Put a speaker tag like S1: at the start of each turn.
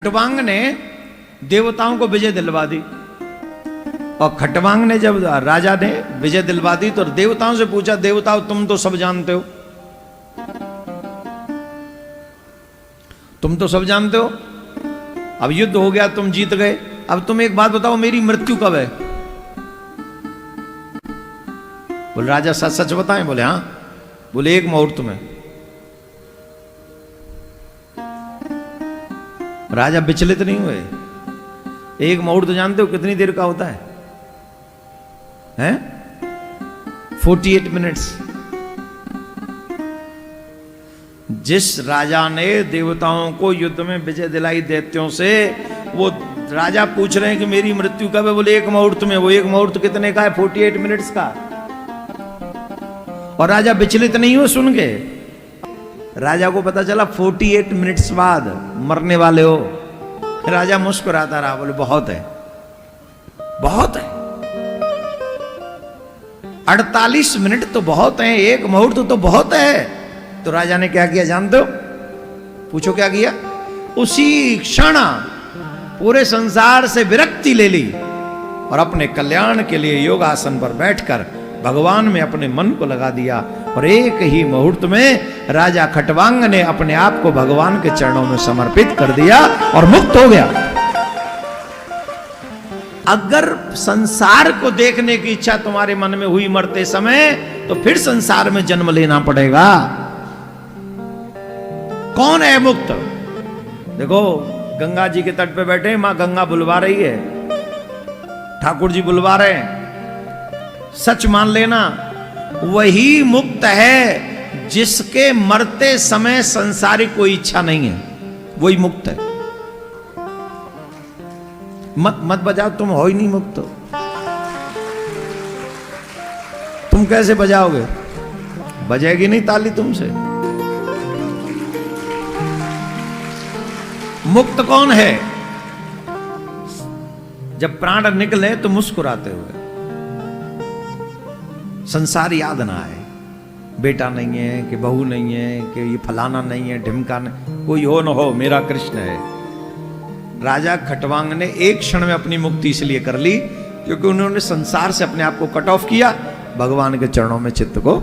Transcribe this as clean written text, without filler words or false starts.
S1: खटवांग ने देवताओं को विजय दिलवा दी, और खटवांग ने जब राजा ने विजय दिलवा दी तो देवताओं से पूछा, देवताओं तुम तो सब जानते हो, तुम तो सब जानते हो, अब युद्ध हो गया, तुम जीत गए, अब तुम एक बात बताओ, मेरी मृत्यु कब है? बोले राजा सच सच बताएं? बोले हाँ। बोले एक मुहूर्त में। राजा विचलित नहीं हुए। एक मुहूर्त जानते हो कितनी देर का होता है? हैं? 48 मिनट्स। जिस राजा ने देवताओं को युद्ध में विजय दिलाई दैत्यों से, वो राजा पूछ रहे हैं कि मेरी मृत्यु कब है? बोले एक मुहूर्त में। वो एक मुहूर्त कितने का है? 48 मिनट्स का। और राजा विचलित नहीं हुए सुन के। राजा को पता चला 48 मिनट्स बाद मरने वाले हो। राजा मुस्कुराता रहा, बोले बहुत है, बहुत है। 48 मिनट तो बहुत है, एक मुहूर्त तो बहुत है। तो राजा ने क्या किया जानते हो? पूछो क्या किया? उसी क्षण पूरे संसार से विरक्ति ले ली और अपने कल्याण के लिए योगासन पर बैठकर भगवान में अपने मन को लगा दिया, और एक ही मुहूर्त में राजा खटवांग ने अपने आप को भगवान के चरणों में समर्पित कर दिया और मुक्त हो गया। अगर संसार को देखने की इच्छा तुम्हारे मन में हुई मरते समय, तो फिर संसार में जन्म लेना पड़ेगा। कौन है मुक्त? देखो गंगा जी के तट पे बैठे, मां गंगा बुलवा रही है, ठाकुर जी बुलवा रहे हैं, सच मान लेना, वही मुक्त है जिसके मरते समय संसारिक कोई इच्छा नहीं है, वही मुक्त है। मत बजाओ, तुम हो ही नहीं मुक्त। तुम कैसे बजाओगे? बजेगी नहीं ताली तुमसे। मुक्त कौन है? जब प्राण निकले तो मुस्कुराते हुए, संसार याद ना आए, बेटा नहीं है कि बहू नहीं है कि ये फलाना नहीं है, ढिमका नहीं, कोई हो न हो, मेरा कृष्ण है। राजा खटवांग ने एक क्षण में अपनी मुक्ति इसलिए कर ली क्योंकि उन्होंने संसार से अपने आप को कट ऑफ किया, भगवान के चरणों में चित्त को